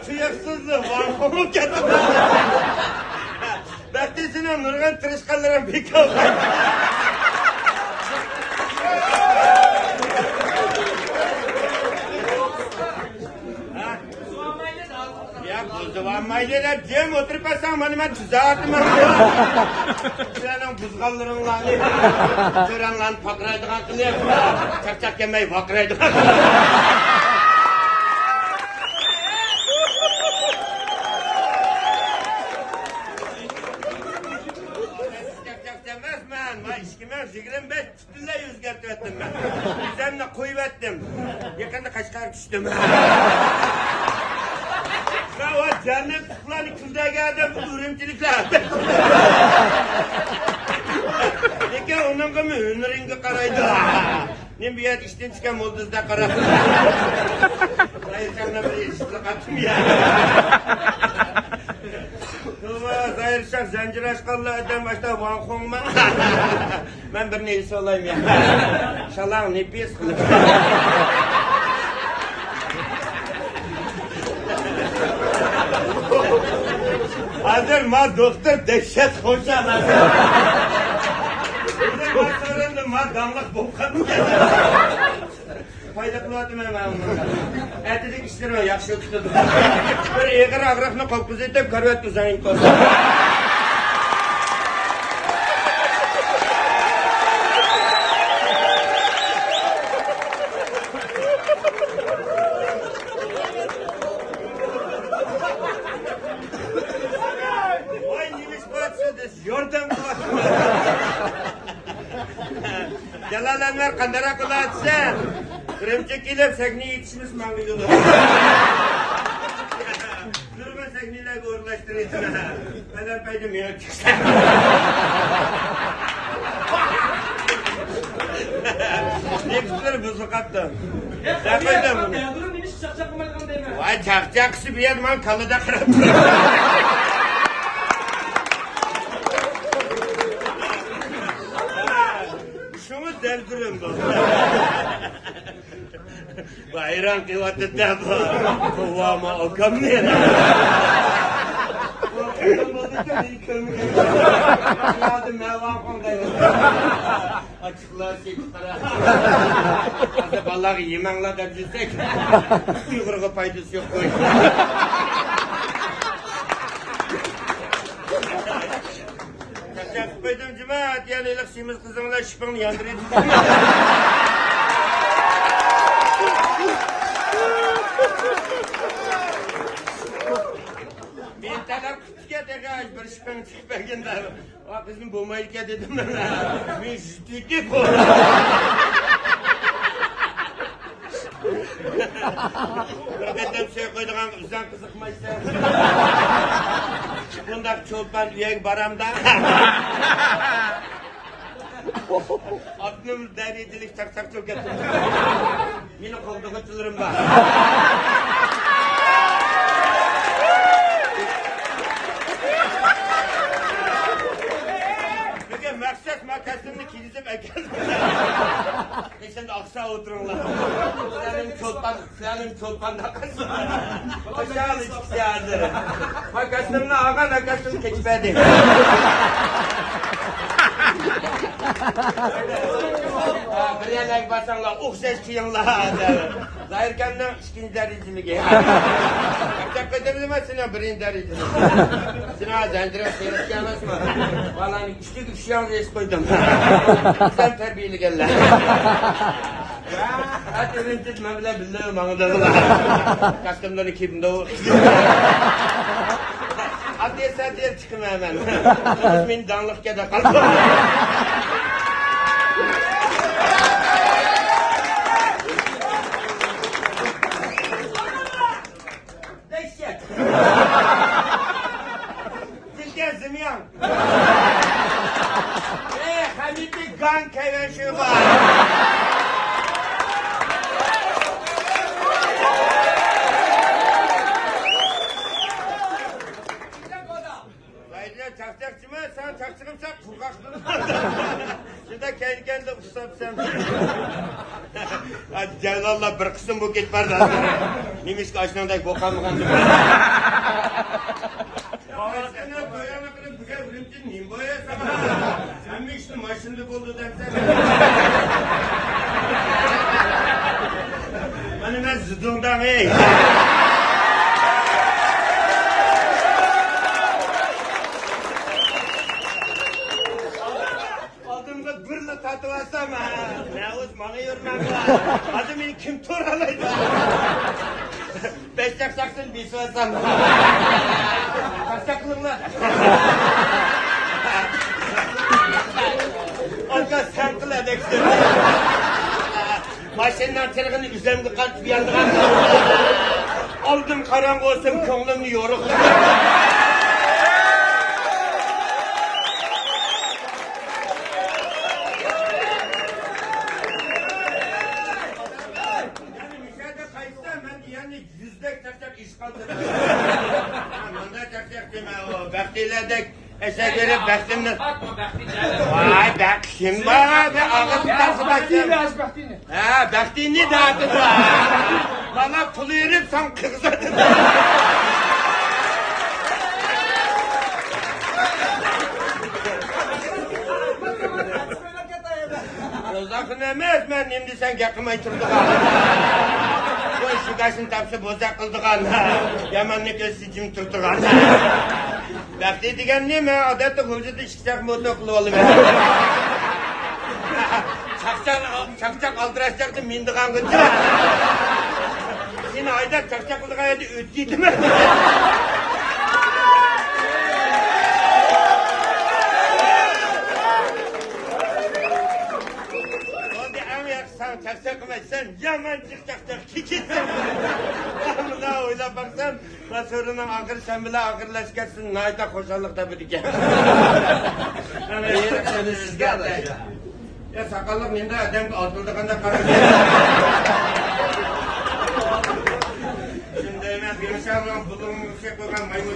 Tuyuksuzluğu var mı getirdim? Beklisine nurgan tırışkanlara bir kalkay. Ya buzduvanmayla da cem oturup asam bana ben tuzağıtım. Senin buzgallarınla törenle pakraydıgan kılıyor. Çak yemeyi pakraydıgan kılıyor. İşkime zigrim ben tütülle yüzgertip ettim ben. Üzerine koyup ettim. Yakında kaşkar düştüm. Ben o cennet kuklarını külde geldim, ürümcilikler. Peki onun gibi ünlü karaydı. Ne bir yer işten çıkan molduzda karaydı. Hayır sana bir işlik attım ya. Zahir Şah zincir aşkallı eden başta Van Kong'ma. Ben bir neyse olayım ya. İnşallah ne pis kılıp. Hazır ma doktor dehşet hoşa lan. Hazır ma sorunlu ma damlık bokkanı geldi. Fayda kıladım hemen ondan. Ertelik işlerime yakşı tutuldu. Böyle yeğir ağrafını kopkuz edip karvet uzayın koydu. Vay neymiş bu yordan bu. Celal Enver kandara kulatsın. Kremçek ile sekni yetişmiş mangıcılı. Durma sekniyle uğurlaştırıyorsun. Ben paydım ya. Hepsileri buzluk attım. Sen koydun bunu. Vay çakçaksı bir yer man kalıda kırıp. Şunu deldirim bu. Bayram kıyvatı da bu. Kuvama okam ne? Açıklar çekiklara. Hadi balığı yemenle de bilsek. Yukarıga faydası yok koy. Çakçak koydum cemaat yani ilksimiz kızımla şıpını yandırıyorduk. Bir tane kutuya tekrar bir şıpını çıkıp belgende. O kızım bulmayı ki dedim ben. Bir şütüydü bu. Kırgıtım şey koyduğum uzan kızıkmaysa. Bundak çolpan üyek baramda. Aklım deriyecilik çak çok getirdim. Yine kolda kaçılırım ben. Peki maksat makasını kilizim ekeldim. Sen de aksa oturunlar. Senin çolpan nakasın. Aşağı ilişkisi hazır. Makasını ağan nakasını keçmedi. Bir yerler basanlar, ses kıyınlar. Zahir kendine ikinci derecimi giy. Kapacak ödemlemezsin ya birinci derecimi. Sina zendire seyret gelmez mi? Vallahi üçlük üşüyan reis koydum. Sen terbiyeli gel lan. Hadi ürüntüt memle billahi mağdadılar. Kastımdan 2000 doğu. Hadi eser çıkın hemen. İsmin danlık ya da kalk. Dehşet. Tilken zımyan. Hamidi gan kayven şu var. Çakçakçı mı? Sen çakçıkımsak kurkaksın. Şurada kendi uçsam sen. Hadi Celal'la bir kısım bu git var zaten. Nemiş ki aşınandaki bokanmıkandı. Babasına koyanakını güzel ürüntün neyim boyasam ha? Sen mi işte maşınlık oldu dersen? Hani ben zıdımdan ey. Adımda birle tatuvasam ha. Ne olsun bana yormam var. Adım beni kim toralaydı? Beş yaksaksın bir suasam. Kaçaklığımla. Anka sen kıl edeksin. Maşının arçalıkını üzerimde kalp bir yandı. Aldım karanlık olsun könlüm yoruk. Yüzdek çakçak iş kaldırır. Manda çakçak deme o. Bektiledek eşekleri bektimden. Vay bektim bana be ağır tutarsı bektim. Ha bektini dağıtın da. Bana pulu yerip sen kızladın. Rozakın emez ben şimdi sen yakıma içirdik şu kaşın tapsı bozak kıldık anna. Yamanlık özsücüm tuttuk anna. Bekti digen ne mi? Adette hıvcıda çıkacak mutlu oğlum. Çakçak aldıraçacaktım mindiğen gıcı. Seni ayda çakçak kıldık ayda öttüydü mü? Sen çakçak sen yaman çıkacak kikitsin. Buna öyle baksan Resulü'nün akır sen bile akırlaşkarsın. Nayda koşarlıkta birike. Seni sizde adaş ya. Ya sakallık mende adam altıldıkında karar. Şimdi hemen bir şey alalım. Bulduğum bir şey koygan maymun.